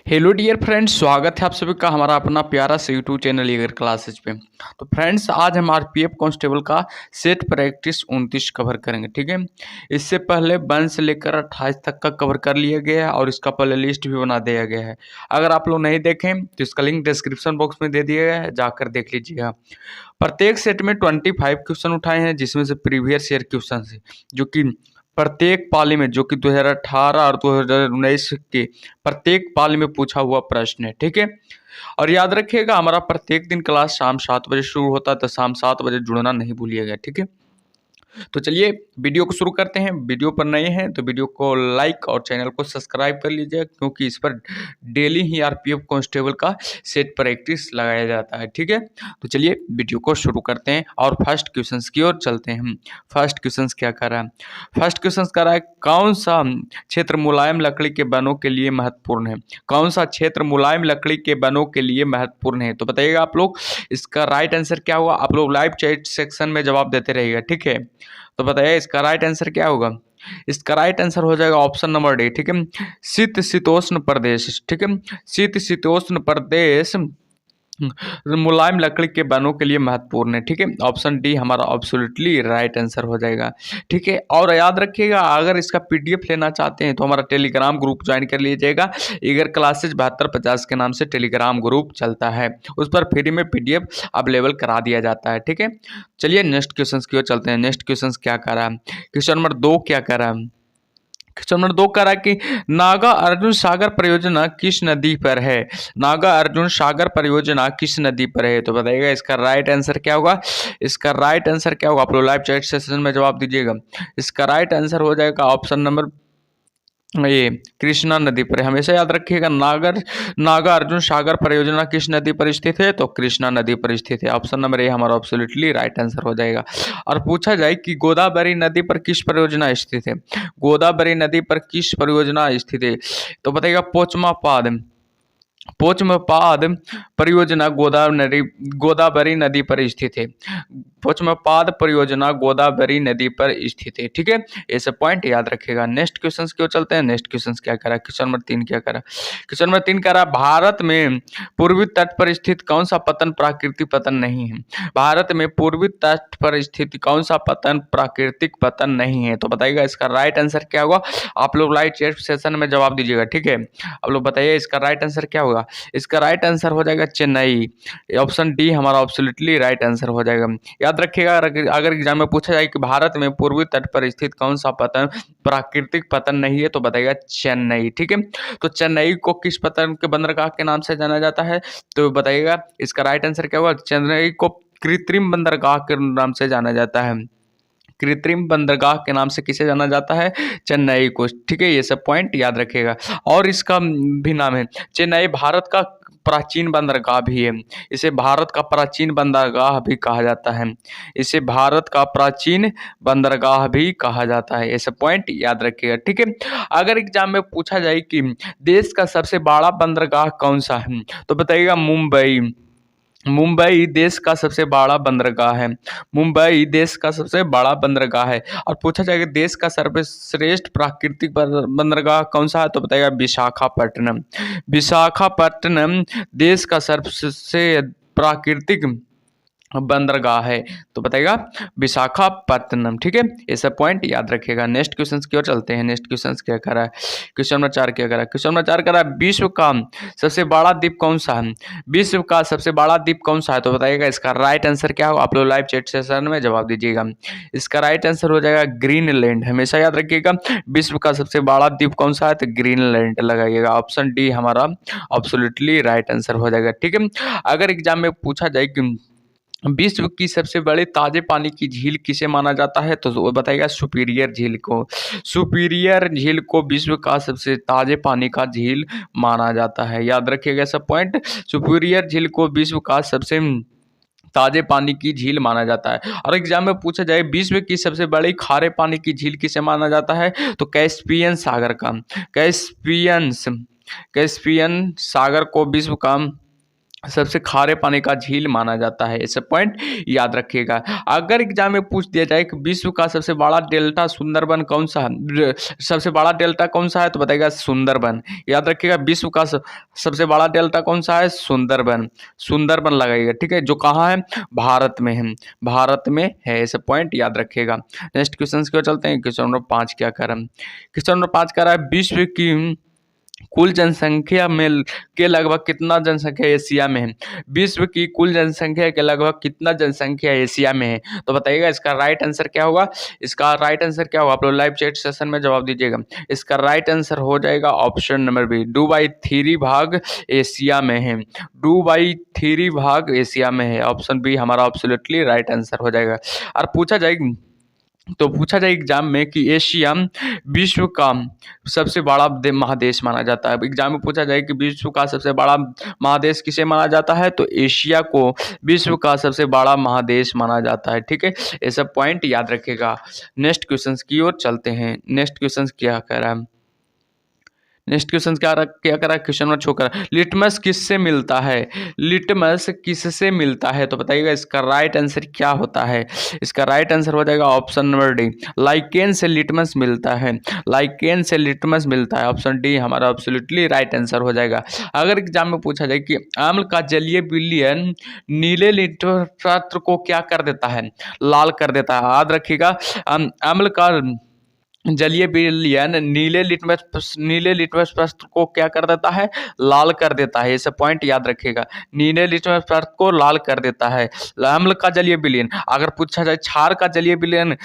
Hello dear friends, स्वागत है आप सभी का हमारा अपना प्यारा सा यूट्यूब चैनल ईगर क्लासेज पे। तो फ्रेंड्स, आज हम आरपीएफ कांस्टेबल का सेट प्रैक्टिस 29 कवर करेंगे। ठीक है, इससे पहले 1 से लेकर 28 तक का कवर कर लिया गया है और इसका प्ले लिस्ट भी बना दिया गया है। अगर आप लोग नहीं देखें तो इसका लिंक डिस्क्रिप्शन बॉक्स में दे दिया गया है, जाकर देख लीजिएगा। प्रत्येक सेट में 25 क्वेश्चन उठाए हैं, जिसमें से प्रीवियस ईयर क्वेश्चन है, जो कि प्रत्येक पाली में, जो कि 2018 और 2019 के प्रत्येक पाली में पूछा हुआ प्रश्न है। ठीक है, और याद रखिएगा, हमारा प्रत्येक दिन क्लास शाम 7 बजे शुरू होता है, तो शाम 7 बजे जुड़ना नहीं भूलिएगा। ठीक है, तो चलिए वीडियो को शुरू करते हैं। वीडियो पर नए हैं तो वीडियो को लाइक और चैनल को सब्सक्राइब कर लीजिए, क्योंकि इस पर डेली ही आरपीएफ कांस्टेबल का सेट प्रैक्टिस लगाया जाता है। ठीक है, तो चलिए वीडियो को शुरू करते हैं और फर्स्ट क्वेश्चन की ओर चलते हैं। फर्स्ट क्वेश्चन क्या कर रहा है? फर्स्ट क्वेश्चन कर रहा है, कौन सा क्षेत्र मुलायम लकड़ी के बनों के लिए महत्वपूर्ण है? कौन सा क्षेत्र मुलायम लकड़ी के बनों के लिए महत्वपूर्ण है? तो बताइएगा आप लोग, इसका राइट आंसर क्या हुआ? आप लोग लाइव चैट सेक्शन में जवाब देते रहिएगा। ठीक है, तो बताइए इसका राइट आंसर क्या होगा? इसका राइट आंसर हो जाएगा ऑप्शन नंबर डी। ठीक है, शीतोष्ण प्रदेश। ठीक है, शीतोष्ण प्रदेश मुलायम लकड़ी के बनों के लिए महत्वपूर्ण है। ठीक है, ऑप्शन डी हमारा एब्सोल्युटली राइट आंसर हो जाएगा। ठीक है, और याद रखिएगा, अगर इसका पीडीएफ लेना चाहते हैं तो हमारा टेलीग्राम ग्रुप ज्वाइन कर लीजिएगा। ईगर क्लासेज 7250 के नाम से टेलीग्राम ग्रुप चलता है, उस पर फ्री में पीडीएफ अवेलेबल करा दिया जाता है। ठीक है, चलिए नेक्स्ट क्वेश्चन की ओर चलते हैं। नेक्स्ट क्वेश्चन क्या कर रहा है? क्वेश्चन नंबर 2 क्या कर रहा है? क्वेश्चन नंबर 2 कह रहा है कि नागा अर्जुन सागर परियोजना किस नदी पर है? नागा अर्जुन सागर परियोजना किस नदी पर है? तो बताइएगा इसका राइट आंसर क्या होगा? इसका राइट आंसर क्या होगा? आप लोग लाइव चैट सेशन में जवाब दीजिएगा। इसका राइट आंसर हो जाएगा ऑप्शन नंबर ये कृष्णा नदी पर। हमेशा याद रखिएगा, नागा अर्जुन सागर परियोजना किस नदी पर स्थित है? तो कृष्णा नदी पर स्थित है। ऑप्शन नंबर ए हमारा एब्सोल्युटली राइट आंसर हो जाएगा। और पूछा जाए कि गोदावरी नदी पर किस परियोजना स्थित है? गोदावरी नदी पर किस परियोजना स्थित है? तो बताइएगा पोचमपाद परियोजना गोदावरी नदी पर स्थित है। पोचमपाद परियोजना गोदावरी नदी पर स्थित है। ठीक है, ये सब पॉइंट याद रखिएगा। नेक्स्ट क्वेश्चन क्यों चलते हैं। नेक्स्ट क्वेश्चन क्या करा? क्वेश्चन नंबर 3 क्या करा? क्वेश्चन नंबर 3 करा, भारत में पूर्वी तट पर स्थित कौन सा पतन प्राकृतिक पतन नहीं है? भारत में पूर्वी तट पर स्थित कौन सा पतन प्राकृतिक पतन नहीं है? तो बताइएगा इसका राइट आंसर क्या होगा? आप लोग लाइव चैट सेशन में जवाब दीजिएगा। ठीक है, आप लोग बताइए इसका राइट आंसर क्या होगा? इसका राइट आंसर हो जाएगा चेन्नई। ऑप्शन डी हमारा एब्सोल्युटली राइट आंसर हो जाएगा। याद रखिएगा, अगर एग्जाम में पूछा जाए कि भारत में पूर्वी तट पर स्थित कौन सा पतन प्राकृतिक पतन नहीं है, तो बताइएगा चेन्नई। ठीक है, तो चेन्नई को किस पतन के बंदरगाह के नाम से जाना जाता है? तो बताइएगा इसका राइट आंसर क्या होगा? चेन्नई को कृत्रिम बंदरगाह के नाम से जाना जाता है। कृत्रिम बंदरगाह के नाम से किसे जाना जाता है? चेन्नई को। ठीक है, ये सब पॉइंट याद रखिएगा। और इसका भी नाम है चेन्नई, भारत का प्राचीन बंदरगाह भी है। इसे भारत का प्राचीन बंदरगाह भी कहा जाता है। इसे भारत का प्राचीन बंदरगाह भी कहा जाता है। ये सब पॉइंट याद रखिएगा। ठीक है, अगर एग्जाम में पूछा जाए कि देश का सबसे बड़ा बंदरगाह कौन सा है, तो बताइएगा मुंबई। मुंबई देश का सबसे बड़ा बंदरगाह है। मुंबई देश का सबसे बड़ा बंदरगाह है। और पूछा जाएगा देश का सर्वश्रेष्ठ प्राकृतिक बंदरगाह कौन सा है, तो बताइएगा विशाखापट्टनम। विशाखापट्टनम देश का सबसे प्राकृतिक बंदरगाह है, तो बताइएगा विशाखापट्टनम। ठीक है, ये सब पॉइंट याद रखिएगा। नेक्स्ट क्वेश्चन की ओर चलते हैं। नेक्स्ट क्वेश्चन क्या कर रहा है? क्वेश्चन नंबर 4 क्या कर रहा है? क्वेश्चन नंबर 4 कर रहा है, विश्व का सबसे बड़ा द्वीप कौन सा है? विश्व का सबसे बड़ा द्वीप कौन सा है? तो बताइएगा इसका राइट आंसर क्या होगा? आप लोग लाइव चैट सेशन में जवाब दीजिएगा। इसका राइट आंसर हो जाएगा ग्रीनलैंड। हमेशा याद रखिएगा, विश्व का सबसे बड़ा द्वीप कौन सा है? तो ग्रीनलैंड लगाइएगा। ऑप्शन डी हमारा एब्सोल्युटली राइट आंसर हो जाएगा। ठीक है, अगर एग्जाम में पूछा जाए कि विश्व की सबसे बड़े ताजे पानी की झील किसे माना जाता है, तो वो बताइएगा सुपीरियर झील को। सुपीरियर झील को विश्व का सबसे ताजे पानी का झील माना जाता है। याद रखिएगा सब पॉइंट। सुपीरियर झील को विश्व का सबसे ताजे पानी की झील माना जाता है। और एग्जाम में पूछा जाए विश्व की सबसे बड़ी खारे पानी की झील किसे माना जाता है, तो कैस्पियन सागर का। कैस्पियन सागर को विश्व का सबसे खारे पानी का झील माना जाता है। ऐसे पॉइंट याद रखिएगा। अगर एग्जाम में पूछ दिया जाए कि विश्व का सबसे बड़ा डेल्टा सुंदरबन कौन सा है, सबसे बड़ा डेल्टा कौन सा है, तो बताइएगा सुंदरबन। याद रखिएगा, विश्व का सबसे बड़ा डेल्टा कौन सा है, सुंदरबन। सुंदरबन लगाइएगा, ठीक है, जो कहाँ है, भारत में है, भारत में है। ऐसे पॉइंट याद रखिएगा। नेक्स्ट क्वेश्चन की ओर चलते हैं। क्वेश्चन नंबर 5 क्या कर रहा है, क्वेश्चन नंबर 5 कह रहा है विश्व की कुल जनसंख्या में के लगभग कितना जनसंख्या एशिया में है। विश्व की कुल जनसंख्या के लगभग कितना जनसंख्या एशिया में है, तो बताइएगा इसका राइट आंसर क्या होगा। इसका राइट आंसर क्या होगा, आप लोग लाइव चैट सेशन में जवाब दीजिएगा। इसका राइट आंसर हो जाएगा ऑप्शन नंबर बी, 2/3 भाग एशिया में है। 2/3 भाग एशिया में है। ऑप्शन बी हमारा एब्सोल्युटली राइट आंसर हो जाएगा। और पूछा जाए एग्जाम में कि एशिया विश्व का सबसे बड़ा महादेश माना जाता है। एग्जाम में पूछा जाए कि विश्व का सबसे बड़ा महादेश किसे माना जाता है, तो एशिया को विश्व का सबसे बड़ा महादेश माना जाता है। ठीक है, ये सब पॉइंट याद रखेगा। नेक्स्ट क्वेश्चन की ओर चलते हैं। नेक्स्ट क्वेश्चन क्या कह रहा है, नेक्स्ट क्वेश्चन क्या करा, क्वेश्चन नंबर 6 करा, लिटमस किससे मिलता है। लिटमस किससे मिलता है, तो बताइएगा इसका राइट आंसर क्या होता है। इसका राइट आंसर हो जाएगा ऑप्शन नंबर डी, लाइकेन से लिटमस मिलता है। लाइकेन से लिटमस मिलता है। ऑप्शन डी हमारा एब्सोल्युटली राइट आंसर हो जाएगा। अगर एग्जाम में पूछा जाए कि अम्ल का जलीय विलयन नीले लिटमस पत्र को क्या कर देता है, लाल कर देता है। याद रखिएगा, अम्ल का जलीय विलयन नीले लिटमस पत्र को क्या कर देता है, लाल कर देता है। ये सब पॉइंट याद रखिएगा, नीले लिटमस पत्र को लाल कर देता है। अम्ल का जलीय विलयन, अगर पूछा जाए क्षार का जलीय विलयन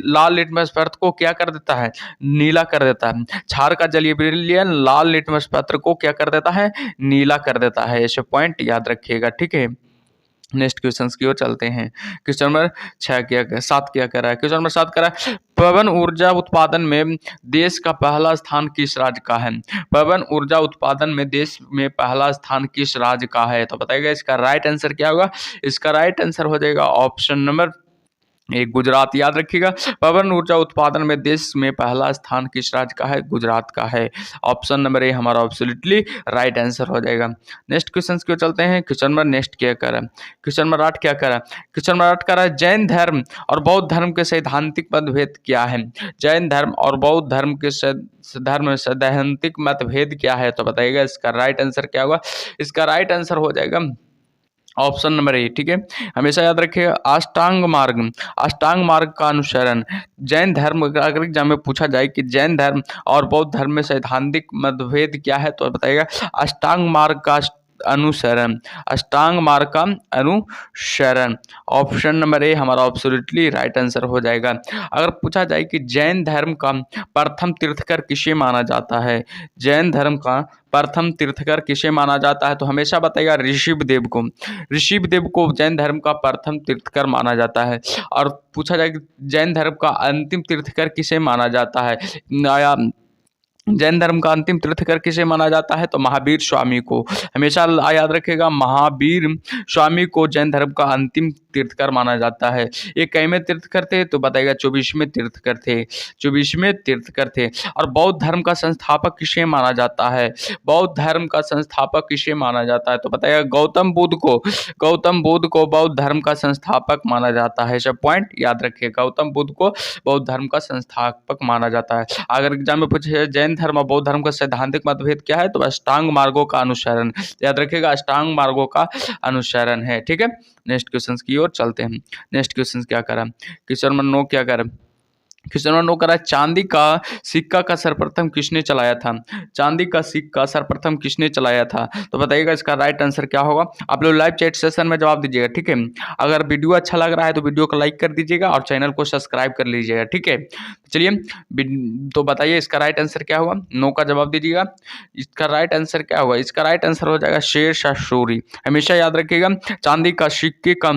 लाल लिटमस पत्र को क्या कर देता है, नीला कर देता है। क्षार का जलीय विलयन लाल लिटमस पत्र को क्या कर देता है, नीला कर देता है। ऐसे पॉइंट याद रखिएगा, ठीक है। नेक्स्ट क्वेश्चन की ओर चलते हैं। क्वेश्चन नंबर 7 क्या कर रहा है, क्वेश्चन नंबर 7 कर रहा है पवन ऊर्जा उत्पादन में देश का पहला स्थान किस राज्य का है। पवन ऊर्जा उत्पादन में देश में पहला स्थान किस राज्य का है, तो बताइएगा इसका राइट आंसर क्या होगा। इसका राइट आंसर हो जाएगा ऑप्शन नंबर एक, गुजरात। याद रखिएगा, पवन ऊर्जा उत्पादन में देश में पहला स्थान किस राज्य का है, गुजरात का है। ऑप्शन नंबर ए हमारा एब्सोल्युटली राइट आंसर हो जाएगा। नेक्स्ट क्वेश्चन की ओर चलते हैं। क्वेश्चन नंबर नेक्स्ट क्या कर रहा है, क्वेश्चन नंबर 8 क्या कर रहा है, क्वेश्चन नंबर 8 कर रहा है जैन धर्म और बौद्ध धर्म के सैद्धांतिक मतभेद क्या है। जैन धर्म और बौद्ध धर्म के सैद्धांतिक मतभेद क्या है, तो बताइएगा इसका राइट आंसर क्या होगा। इसका राइट आंसर हो जाएगा ऑप्शन नंबर ए, ठीक है। हमेशा याद रखिएगा, अष्टांग मार्ग का अनुसरण। जैन धर्म, अगर एग्जाम में पूछा जाए कि जैन धर्म और बौद्ध धर्म में सैद्धांतिक मतभेद क्या है, तो बताइएगा अष्टांग मार्ग का अनुसरण। अष्टांग मार्ग का अनुसरण। ऑप्शन नंबर ए हमारा एब्सोल्युटली राइट आंसर हो जाएगा। अगर पूछा जाए कि जैन धर्म का प्रथम तीर्थकर किसे माना जाता है, जैन धर्म का प्रथम तीर्थकर किसे माना जाता है, तो हमेशा बताइएगा ऋषिवदेव को। ऋषिवदेव को जैन धर्म का प्रथम तीर्थकर माना जाता है। और पूछा जाए कि जैन धर्म का अंतिम तीर्थकर किसे माना जाता है, जैन धर्म का अंतिम तीर्थकर किसे माना जाता है, तो महावीर स्वामी को। हमेशा याद रखेगा, महावीर स्वामी को जैन धर्म का अंतिम तीर्थकर माना जाता है। ये कैवें तीर्थकर थे, तो बताइएगा 24वें तीर्थकर थे, 24वें तीर्थकर थे। और बौद्ध धर्म का संस्थापक किसे माना जाता है, बौद्ध धर्म का संस्थापक किसे माना जाता है, तो बताइएगा गौतम बुद्ध को। गौतम बुद्ध को बौद्ध धर्म का संस्थापक माना जाता है। सब पॉइंट याद रखिए, गौतम बुद्ध को बौद्ध धर्म का संस्थापक माना जाता है। अगर एग्जाम में पूछे जैन धर्म और बौद्ध धर्म का सैद्धांतिक मतभेद क्या है, तो अष्टांग मार्गों का अनुसरण। याद रखिएगा, अष्टांग मार्गों का अनुसरण है, ठीक है। नेक्स्ट क्वेश्चन की ओर चलते हैं। नेक्स्ट क्वेश्चन क्या करा, क्वेश्चन नंबर 9 क्या करा, क्वेश्चन नंबर 9 करा चांदी का सिक्का का सर्वप्रथम किसने चलाया था। चांदी का सिक्का सर्वप्रथम किसने चलाया था, तो बताइएगा इसका राइट आंसर क्या होगा। आप लोग लाइव चैट सेशन में जवाब दीजिएगा, ठीक है। अगर वीडियो अच्छा लग रहा है तो वीडियो को लाइक कर दीजिएगा और चैनल को सब्सक्राइब कर लीजिएगा, ठीक है। चलिए, तो बताइए इसका राइट आंसर क्या होगा। 9 का जवाब दीजिएगा। इसका राइट आंसर क्या होगा, इसका राइट आंसर हो जाएगा शेर शाह सूरी। हमेशा याद रखिएगा, चांदी का सिक्के का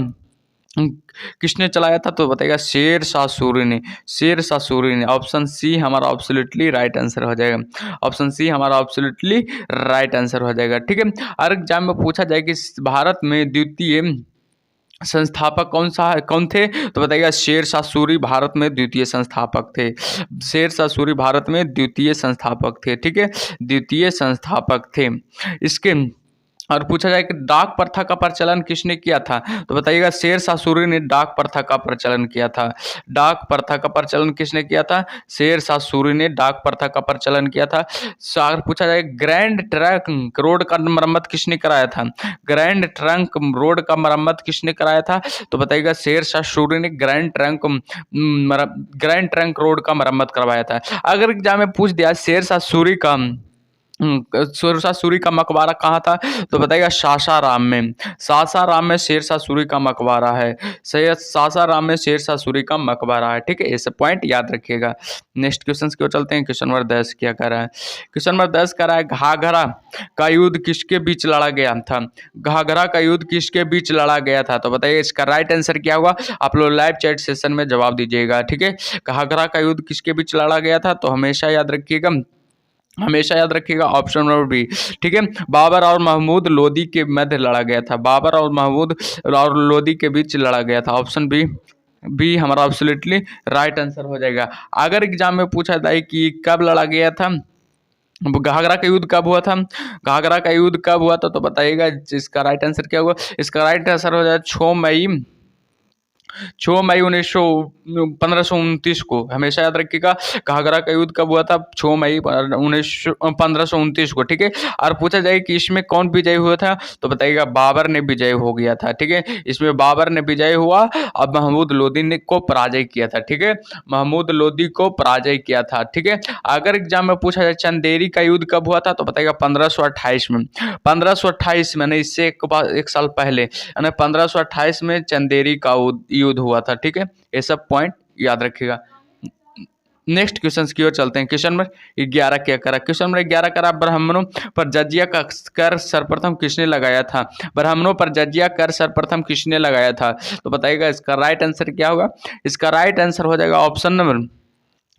किसने चलाया था, तो बताइएगा शेर शाह सूरी ने। शेर शाह सूरी ने। ऑप्शन सी हमारा एब्सोल्युटली राइट आंसर हो जाएगा। ऑप्शन सी हमारा एब्सोल्युटली राइट आंसर हो जाएगा, ठीक है। और एग्जाम में पूछा जाए कि भारत में द्वितीय संस्थापक कौन थे, तो बताइएगा शेर शाह सूरी भारत में द्वितीय संस्थापक थे। शेर शाह सूरी भारत में द्वितीय संस्थापक थे, ठीक है, द्वितीय संस्थापक थे। इसके और पूछा जाए कि डाक प्रथा का प्रचलन किसने किया था, तो बताइएगा शेरशाह सूरी ने डाक प्रथा का प्रचलन किया था। डाक प्रथा का प्रचलन किसने किया था, शेरशाह सूरी ने डाक प्रथा का प्रचलन किया था। अगर पूछा जाए ग्रैंड ट्रंक रोड का मरम्मत किसने कराया था, ग्रैंड ट्रंक रोड का मरम्मत किसने कराया था, तो बताइएगा शेरशाह सूरी ने ग्रैंड ट्रंक रोड का मरम्मत करवाया था। अगर एग्जाम में पूछ दिया शेरशाह सूरी का शेरशाह सूरी का मकबरा कहाँ था, तो बताइएगा सासाराम में। सासाराम में शेरशाह सूरी का मकबरा है। सासाराम में शेरशाह सूरी का मकबरा है। ठीक है, ये सब पॉइंट याद रखिएगा। नेक्स्ट क्वेश्चन की ओर चलते हैं। क्वेश्चन नंबर 10 क्या कर रहा है, क्वेश्चन नंबर 10 कर रहा है घाघरा का युद्ध किसके बीच लड़ा गया था, घाघरा का युद्ध किसके बीच लड़ा गया था, तो बताइए इसका राइट आंसर क्या हुआ। आप लोग लाइव चैट सेशन में जवाब दीजिएगा। ठीक है, घाघरा का युद्ध किसके बीच लड़ा गया था, तो हमेशा याद रखिएगा, हमेशा याद रखिएगा ऑप्शन नंबर बी। ठीक है, बाबर और महमूद लोदी के मध्य लड़ा गया था, बाबर और महमूद और लोदी के बीच लड़ा गया था। ऑप्शन बी हमारा एब्सोल्युटली राइट आंसर हो जाएगा। अगर एग्जाम में पूछा जाए कि कब लड़ा गया था, घाघरा का युद्ध कब हुआ था, घाघरा का युद्ध कब हुआ था, तो बताइएगा इसका राइट आंसर क्या हुआ। इसका राइट आंसर हो जाए 6 मई 1529 को। हमेशा याद रखिएगा घाघरा का युद्ध कब हुआ था, 6 मई 1529 को। ठीक है, और पूछा जाए कि इसमें कौन विजयी हुआ था, तो बताइएगा बाबर ने विजयी हो गया था। ठीक है, इसमें बाबर ने विजयी हुआ, अब महमूद लोदी ने को पराजय किया था। ठीक है, महमूद लोदी को पराजय किया था। ठीक है, अगर एग्जाम में पूछा जाए चंदेरी का युद्ध कब हुआ था, तो बताइएगा 1528 में। 1528 में, इससे एक साल पहले, यानी 1528 में चंदेरी का युद्ध हुआ था। ठीक है, ये सब पॉइंट याद रखिएगा। नेक्स्ट क्वेश्चन की ओर चलते हैं। क्वेश्चन नंबर 11 क्या करा, क्वेश्चन नंबर 11 करा ब्राह्मणों पर जजिया का कर सर्वप्रथम किसने लगाया था, ब्राह्मणों पर जजिया कर सर्वप्रथम किसने लगाया था, तो बताइएगा इसका राइट आंसर क्या होगा। इसका राइट आंसर हो जाएगा option number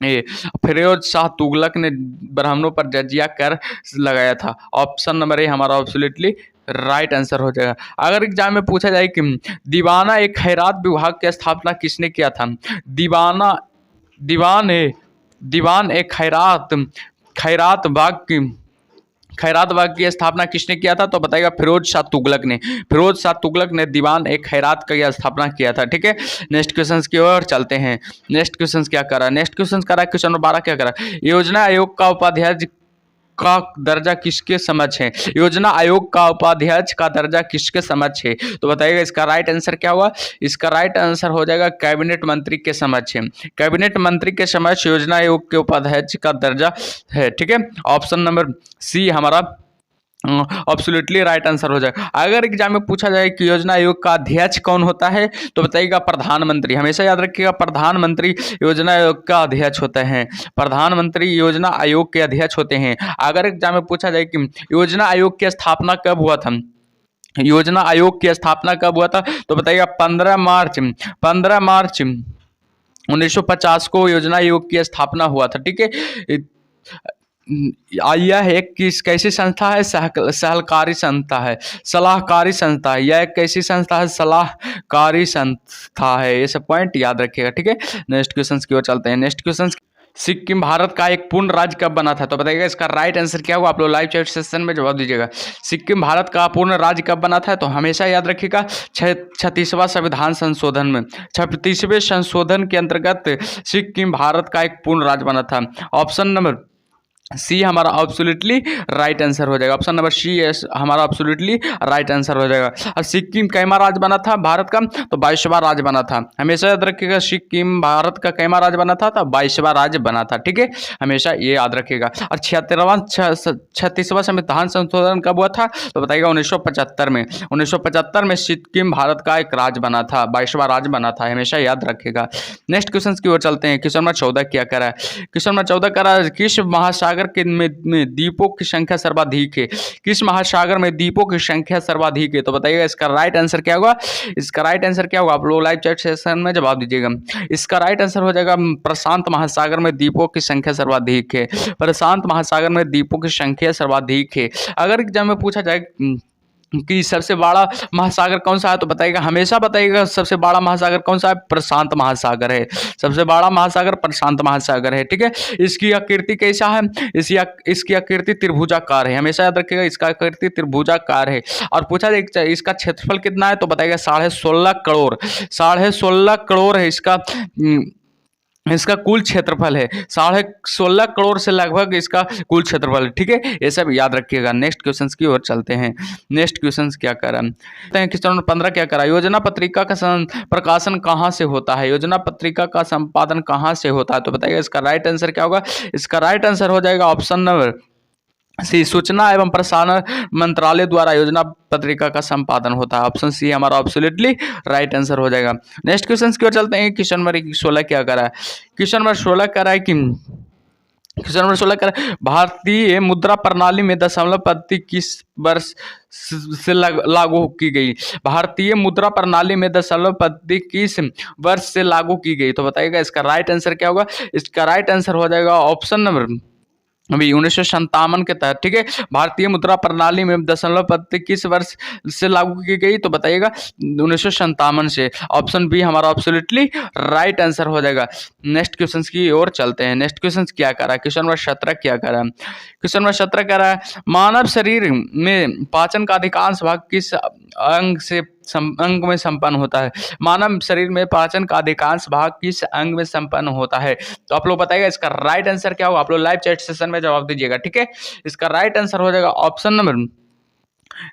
A, Firoz Shah Tughlaq ने ब्राह्मणों पर जजिया कर लगाया था। ऑप्शन नंबर ए हमारा एब्सोल्युटली राइट आंसर हो जाएगा। अगर एग्जाम में पूछा जाए कि दीवाना एक खैरात विभाग की स्थापना किसने किया था, दीवान एक खैरात बाग की स्थापना किसने किया था, तो बताइएगा फिरोज शाह तुगलक ने। फिरोज शाह तुगलक ने दीवान एक खैरात की स्थापना किया था। ठीक है, नेक्स्ट क्वेश्चन की ओर चलते हैं। नेक्स्ट क्वेश्चन क्या करा, नेक्स्ट क्वेश्चन करा क्वेश्चन नंबर 12 क्या करा, योजना आयोग का उपाध्यक्ष का दर्जा किसके समक्ष है, योजना आयोग का उपाध्यक्ष का दर्जा किसके समक्ष है, तो बताइएगा इसका राइट आंसर क्या हुआ। इसका राइट आंसर हो जाएगा कैबिनेट मंत्री के समक्ष है। कैबिनेट मंत्री के समक्ष योजना आयोग के उपाध्यक्ष का दर्जा है। ठीक है, ऑप्शन नंबर सी हमारा एब्सोल्युटली राइट आंसर हो जाएगा। अगर एग्जाम में पूछा जाए कि योजना आयोग का अध्यक्ष कौन होता है, तो बताइएगा प्रधानमंत्री। हमेशा याद रखिएगा प्रधानमंत्री योजना आयोग का अध्यक्ष होते हैं, प्रधानमंत्री योजना आयोग के अध्यक्ष होते हैं। अगर एग्जाम में पूछा जाए कि योजना आयोग की स्थापना कब हुआ था, योजना आयोग की स्थापना कब हुआ था, तो बताइएगा 15 मार्च 1950 को योजना आयोग की स्थापना हुआ था। ठीक है, यह एक कैसी संस्था है, सहकारी संस्था है, सलाहकारी संस्था है। यह एक कैसी संस्था है, सलाहकारी संस्था है। ये सब पॉइंट याद रखिएगा। ठीक है, नेक्स्ट क्वेश्चन की ओर चलते हैं। नेक्स्ट क्वेश्चन, सिक्किम भारत का एक पूर्ण राज्य कब बना था, तो बताइएगा इसका राइट आंसर क्या हुआ। आप लोग लाइव चैट सेशन में जवाब दीजिएगा। सिक्किम भारत का पूर्ण राज्य कब बना था, तो हमेशा याद रखिएगा 36वां संविधान संशोधन में, 36वें संशोधन के अंतर्गत सिक्किम भारत का एक पूर्ण राज्य बना था। ऑप्शन नंबर सी हमारा एब्सोल्युटली राइट आंसर हो जाएगा। ऑप्शन नंबर सी हमारा एब्सोल्युटली राइट आंसर हो जाएगा। और सिक्किम कैमा राज्य बना था भारत का, तो 22वां राज्य बना था। हमेशा याद रखिएगा सिक्किम भारत का कैमा राज्य बना था, तो 22वां राज्य बना था। ठीक है, हमेशा ये याद रखिएगा। और 36वां संविधान संशोधन कब हुआ था, तो बताइएगा 1975 में। 1975 में सिक्किम भारत का एक राज्य बना था, 22वां राज्य बना था। हमेशा याद रखिएगा। नेक्स्ट क्वेश्चन की ओर चलते हैं। क्वेश्चन नंबर 14 क्या करा है, क्वेश्चन नंबर 14 करा किस महासागर में द्वीपों की संख्या सर्वाधिक है, किस महासागर में द्वीपों की संख्या सर्वाधिक है, तो बताइएगा इसका राइट आंसर क्या होगा। इसका राइट आंसर क्या होगा, आप लोग लाइव चैट सेशन में जवाब दीजिएगा। इसका राइट आंसर हो जाएगा प्रशांत महासागर में द्वीपों की संख्या सर्वाधिक है, प्रशांत महासागर में द्वीपों की संख्या सर्वाधिक है। अगर एग्जाम में पूछा जाए कि सबसे बड़ा महासागर कौन सा है, तो बताइएगा, हमेशा बताइएगा सबसे बड़ा महासागर कौन सा है, प्रशांत महासागर है। सबसे बड़ा महासागर प्रशांत महासागर है, ठीक है। इसकी आकृति कैसा है, इसकी आकृति त्रिभुजाकार है, हमेशा याद रखिएगा, इसका आकृति त्रिभुजाकार है। और पूछा जाए इसका क्षेत्रफल कितना है, तो बताइएगा 16.5 करोड़, 16.5 करोड़ है इसका कुल क्षेत्रफल है, 16.5 करोड़ से लगभग इसका कुल क्षेत्रफल है, ठीक है। ये सब याद रखिएगा। नेक्स्ट क्वेश्चन की ओर चलते हैं। नेक्स्ट क्वेश्चन क्या करा क्वेश्चन नंबर 15 क्या करा, योजना पत्रिका का प्रकाशन कहाँ से होता है, योजना पत्रिका का संपादन कहाँ से होता है, तो बताइएगा इसका राइट आंसर क्या होगा। इसका राइट आंसर हो जाएगा ऑप्शन नंबर सी, सूचना एवं प्रसारण मंत्रालय द्वारा योजना पत्रिका का संपादन होता है। ऑप्शन सी हमारा एब्सोल्युटली राइट आंसर हो जाएगा। नेक्स्ट क्वेश्चन की ओर चलते हैं। क्वेश्चन नंबर 16 क्या करा है, क्वेश्चन नंबर 16 कह रहा है कि क्वेश्चन नंबर 16 कह रहा है भारतीय मुद्रा प्रणाली में दशमलव पद्धति किस वर्ष से लागू की गई, भारतीय मुद्रा प्रणाली में दशमलव पद्धति किस वर्ष से लागू की गई, तो बताइएगा इसका राइट आंसर क्या होगा। इसका राइट आंसर हो जाएगा ऑप्शन नंबर अभी 1957 के तहत, ठीक है। भारतीय मुद्रा प्रणाली में दशमलव पद्धति किस वर्ष से लागू की गई, तो बताइएगा 1957 से। ऑप्शन बी हमारा एब्सोल्युटली राइट आंसर हो जाएगा। नेक्स्ट क्वेश्चन की ओर चलते हैं। नेक्स्ट क्वेश्चन क्या कर रहा है, क्वेश्चन नंबर 17 क्या कर रहा है, क्वेश्चन नंबर 17 कह रहा है मानव शरीर में पाचन का अधिकांश भाग किस अंग में संपन्न होता है, मानव शरीर में पाचन का अधिकांश भाग किस अंग में संपन्न होता है, तो आप लोग बताइएगा इसका राइट आंसर क्या होगा। आप लोग लाइव चैट सेशन में जवाब दीजिएगा, ठीक है। इसका राइट आंसर हो जाएगा ऑप्शन नंबर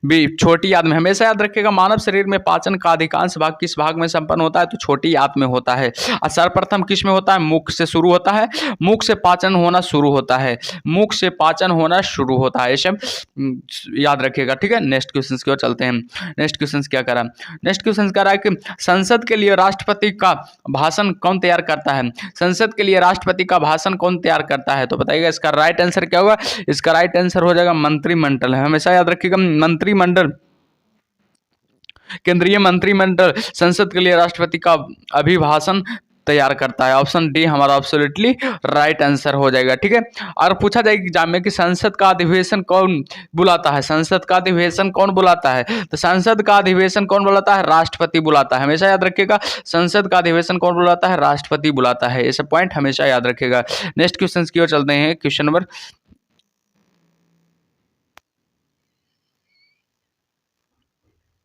बी, छोटी आंत में। हमेशा याद रखिएगा मानव शरीर में पाचन का अधिकांश भाग किस भाग में संपन्न होता है, तो छोटी आंत में होता है। और सर्वप्रथम किस में होता है, मुख से शुरू होता है, मुख से पाचन होना शुरू होता है, मुख से पाचन होना शुरू होता है, ये सब याद रखिएगा, ठीक है। नेक्स्ट क्वेश्चन की ओर चलते हैं। नेक्स्ट क्वेश्चन क्या करा, नेक्स्ट क्वेश्चन कह रहा है कि संसद के लिए राष्ट्रपति का भाषण कौन तैयार करता है, संसद के लिए राष्ट्रपति का भाषण कौन तैयार करता है, तो बताइएगा इसका राइट आंसर क्या होगा। इसका राइट आंसर हो जाएगा मंत्रिमंडल है। हमेशा याद रखिएगा मंत्रिमंडल, केंद्रीय मंत्रिमंडल संसद के लिए राष्ट्रपति का अभिभाषण तैयार करता है। ऑप्शन डी हमारा एब्सोल्युटली राइट आंसर हो जाएगा, ठीक है। और पूछा जाएगा एग्जाम में कि संसद का अधिवेशन कौन बुलाता है, संसद का अधिवेशन कौन बुलाता है, तो संसद का अधिवेशन कौन बुलाता है, राष्ट्रपति बुलाता है। हमेशा याद रखिएगा संसद का अधिवेशन कौन बुलाता है, राष्ट्रपति बुलाता है। ऐसा पॉइंट हमेशा याद रखिएगा। नेक्स्ट क्वेश्चन की ओर चलते हैं। क्वेश्चन नंबर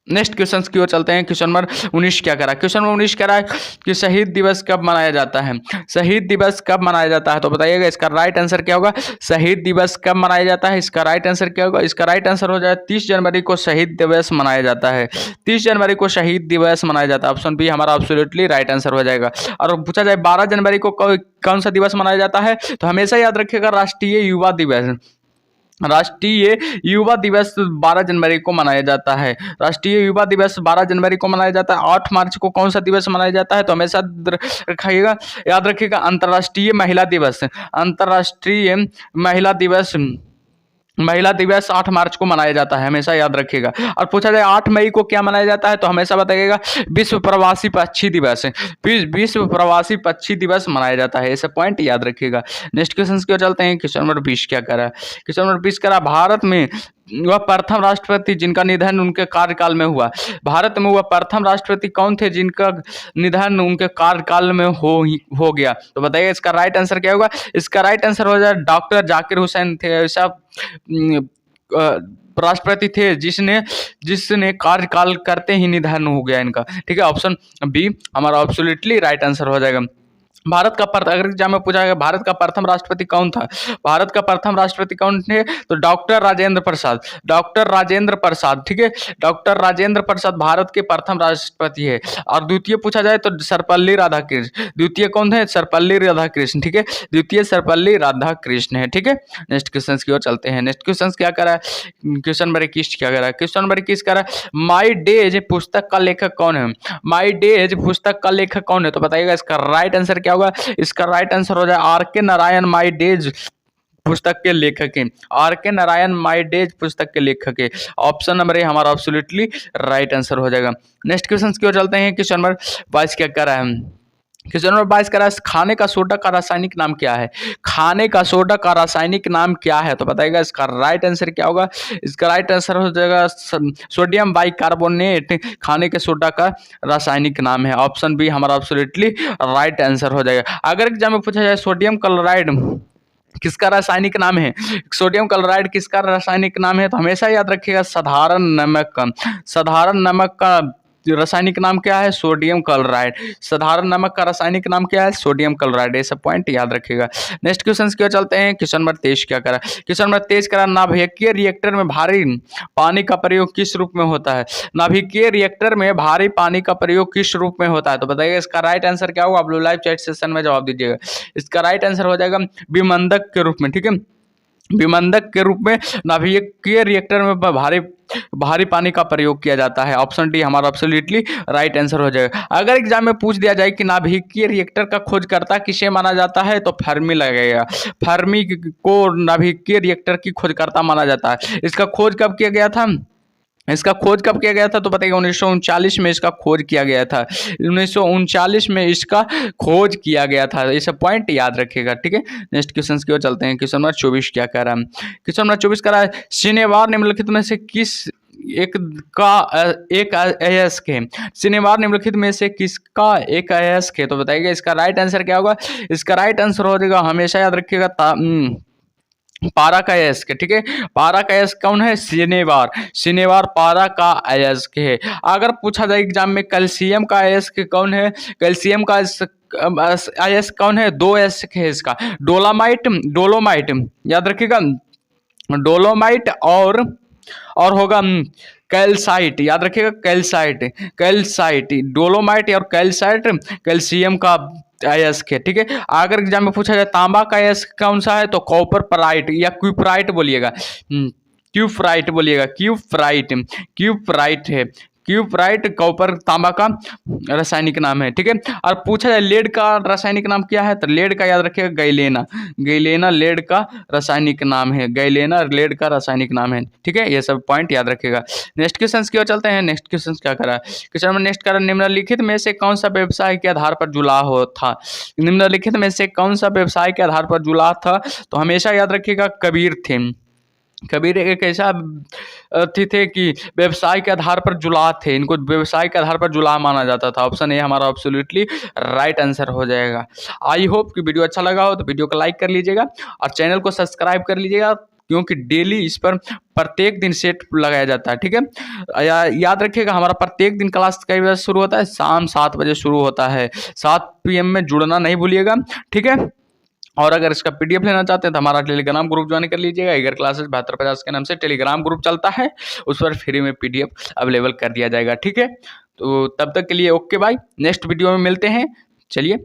नेक्स्ट क्वेश्चन की ओर चलते हैं। क्वेश्चन नंबर 19 क्या करा, क्वेश्चन नंबर 19 कह रहा है कि शहीद दिवस कब मनाया जाता है, शहीद दिवस कब मनाया जाता है, तो बताइएगा इसका राइट आंसर क्या होगा। शहीद दिवस कब मनाया जाता है, इसका राइट आंसर क्या होगा। इसका राइट आंसर हो जाए 30 जनवरी को शहीद दिवस मनाया जाता है, 30 जनवरी को शहीद दिवस मनाया जाता है। ऑप्शन बी हमारा एब्सोल्युटली राइट आंसर हो जाएगा। और पूछा जाए 12 जनवरी को कौन सा दिवस मनाया जाता है, तो हमेशा याद रखिएगा राष्ट्रीय युवा दिवस, राष्ट्रीय युवा दिवस 12 जनवरी को मनाया जाता है। राष्ट्रीय युवा दिवस 12 जनवरी को मनाया जाता है। 8 मार्च को कौन सा दिवस मनाया जाता है, तो हमेशा रखिएगा याद रखिएगा अंतर्राष्ट्रीय महिला दिवस, अंतर्राष्ट्रीय महिला दिवस 8 मार्च को मनाया जाता है, हमेशा याद रखिएगा। और पूछा जाए 8 मई को क्या मनाया जाता है, तो हमेशा बताइएगा विश्व प्रवासी पक्षी दिवस, विश्व प्रवासी पक्षी दिवस मनाया जाता है। ऐसा पॉइंट याद रखिएगा। नेक्स्ट क्वेश्चन की ओर चलते हैं। क्वेश्चन नंबर 20 क्या करा है, क्वेश्चन नंबर 20 करा भारत में वह प्रथम राष्ट्रपति जिनका निधन उनके कार्यकाल में हुआ, भारत में वह प्रथम राष्ट्रपति कौन थे जिनका निधन उनके कार्यकाल में हो गया, तो बताइए इसका राइट आंसर क्या होगा। इसका राइट आंसर हो जाए डॉक्टर जाकिर हुसैन थे। ऐसा राष्ट्रपति थे जिसने कार्यकाल करते ही निधन हो गया इनका, ठीक है। ऑप्शन बी हमारा एब्सोल्युटली राइट आंसर हो जाएगा। भारत का अगर एग्जाम में पूछा गया भारत का प्रथम राष्ट्रपति कौन था, भारत का प्रथम राष्ट्रपति कौन थे, तो डॉक्टर राजेंद्र प्रसाद, डॉक्टर राजेंद्र प्रसाद, ठीक है। डॉक्टर राजेंद्र प्रसाद भारत के प्रथम राष्ट्रपति है। और द्वितीय पूछा जाए तो सर्वपल्ली राधाकृष्ण, द्वितीय कौन है, सर्वपल्ली राधाकृष्ण, ठीक है। द्वितीय सर्वपल्ली राधाकृष्ण है, ठीक है। नेक्स्ट क्वेश्चन की ओर चलते हैं। नेक्स्ट क्वेश्चन क्या करा है, क्वेश्चन नंबर 21 क्या करा है, क्वेश्चन नंबर 21 करा माई डेज पुस्तक का लेखक कौन है, माई डेज पुस्तक का लेखक कौन है, तो बताइएगा इसका राइट आंसर क्या होगा। इसका राइट आंसर हो जाए आर.के. नारायण माई डेज पुस्तक के लेखक हैं, आर.के. नारायण माई डेज पुस्तक के लेखक है। ऑप्शन नंबर ए हमारा एब्सोल्युटली राइट आंसर हो जाएगा। नेक्स्ट क्वेश्चन की ओर चलते हैं। क्वेश्चन नंबर 22 क्या कर रहा है, क्वेश्चन नंबर 22 कह रहा है खाने का सोडा का रासायनिक नाम क्या है। खाने का सोडा का रासायनिक नाम क्या है, तो बताइएगा इसका राइट आंसर क्या होगा। इसका राइट आंसर हो जाएगा सोडियम बाइकार्बोनेट खाने के सोडा का रासायनिक नाम है। ऑप्शन बी हमारा एब्सोल्युटली राइट आंसर हो जाएगा। अगर एग्जाम में पूछा जाए सोडियम क्लोराइड किसका रासायनिक नाम है, सोडियम क्लोराइड किसका रासायनिक नाम है, तो हमेशा याद रखिएगा साधारण नमक का, साधारण नमक का रासायनिक नाम क्या है, सोडियम क्लोराइड। साधारण नमक का रासायनिक नाम क्या है, सोडियम क्लोराइड। ये सब पॉइंट याद रखिएगा। नेक्स्ट क्वेश्चन की ओर चलते हैं। क्वेश्चन नंबर 23 क्या करा, क्वेश्चन नंबर 23 करा नाभिकीय रिएक्टर में भारी पानी का प्रयोग किस रूप में होता है। नाभिकीय रिएक्टर में भारी पानी का प्रयोग किस रूप में होता है, तो बताइएगा इसका राइट आंसर क्या होगा। आप लोग लाइव चैट सेशन में जवाब दीजिएगा। इसका राइट आंसर हो जाएगा विमंदक के रूप में। ठीक है, विमंदक के रूप में नाभिकीय रिएक्टर में भारी पानी का प्रयोग किया जाता है। ऑप्शन डी हमारा एब्सोल्युटली राइट आंसर हो जाएगा। अगर एग्जाम में पूछ दिया जाए कि नाभिकीय रिएक्टर का खोजकर्ता किसे माना जाता है, तो फर्मी लगेगा। फर्मी को नाभिकीय रिएक्टर की खोजकर्ता माना जाता है। इसका खोज कब किया गया था, इसका खोज कब किया गया था, तो बताइए 1939 में इसका खोज किया गया था। 1939 में इसका खोज किया गया था। ये सब पॉइंट याद रखिएगा। ठीक है, नेक्स्ट क्वेश्चन की ओर चलते हैं। क्वेश्चन नंबर 24 क्या कह रहा है, क्वेश्चन नंबर 24 कह रहा है शनिवार निम्नलिखित में से किस एक अयस्क है। शनिवार निम्नलिखित में से किसका एक अयस्क है, तो बताइएगा इसका राइट आंसर क्या होगा। इसका राइट आंसर हो जाएगा, हमेशा याद रखिएगा, पारा का अयस्क। ठीक है, पारा का अयस्क कौन है, शनिवार। शनिवार पारा का अयस्क है। अगर पूछा जाए एग्जाम में कैल्शियम का अयस्क कौन है, कैल्शियम का अयस्क कौन है, दो अयस्क है इसका, डोलोमाइट याद रखिएगा, डोलोमाइट और होगा कैल्साइट। याद रखिएगा कैल्साइट डोलोमाइट और कैल्साइट कैल्शियम का अयस्क है। ठीक है, अगर एग्जाम में पूछा जाए तांबा का अयस्क कौन सा है, तो कॉपर पराइट या क्यूपराइट बोलिएगा, क्यूपराइट बोलिएगा, क्यूपराइट है। क्यूपराइट कॉपर तांबा का रासायनिक नाम है। ठीक है, और पूछा जाए लेड का रासायनिक नाम क्या है, तो लेड का याद रखिएगा गैलेना लेड का रासायनिक नाम है, गैलेना लेड का रासायनिक नाम है। ठीक है, ये सब पॉइंट याद रखिएगा। नेक्स्ट क्वेश्चन की ओर चलते हैं। नेक्स्ट क्वेश्चन क्या करा है, क्वेश्चन में नेक्स्ट करा निम्नलिखित में से कौन सा व्यवसाय के आधार पर जुलाह था। निम्नलिखित में से कौन सा व्यवसाय के आधार पर जुलाह था, तो हमेशा याद रखिएगा कबीर थे। कबीर एक ऐसा अथी थे कि व्यवसाय के आधार पर जुलाह थे, इनको व्यवसाय के आधार पर जुलाह माना जाता था। ऑप्शन ए हमारा एब्सोल्युटली राइट आंसर हो जाएगा। आई होप कि वीडियो अच्छा लगा हो तो वीडियो को लाइक कर लीजिएगा और चैनल को सब्सक्राइब कर लीजिएगा, क्योंकि डेली इस पर प्रत्येक दिन सेट लगाया जाता है। ठीक है, याद रखिएगा हमारा प्रत्येक दिन क्लास कई बजे शुरू होता है, शाम 7 बजे शुरू होता है। 7 PM में जुड़ना नहीं भूलिएगा। ठीक है, और अगर इसका PDF लेना चाहते हैं तो हमारा टेलीग्राम ग्रुप ज्वाइन कर लीजिएगा। ईगर क्लासेस 7250 के नाम से टेलीग्राम ग्रुप चलता है, उस पर फ्री में PDF अवेलेबल कर दिया जाएगा। ठीक है, तो तब तक के लिए ओके बाय, नेक्स्ट वीडियो में मिलते हैं। चलिए।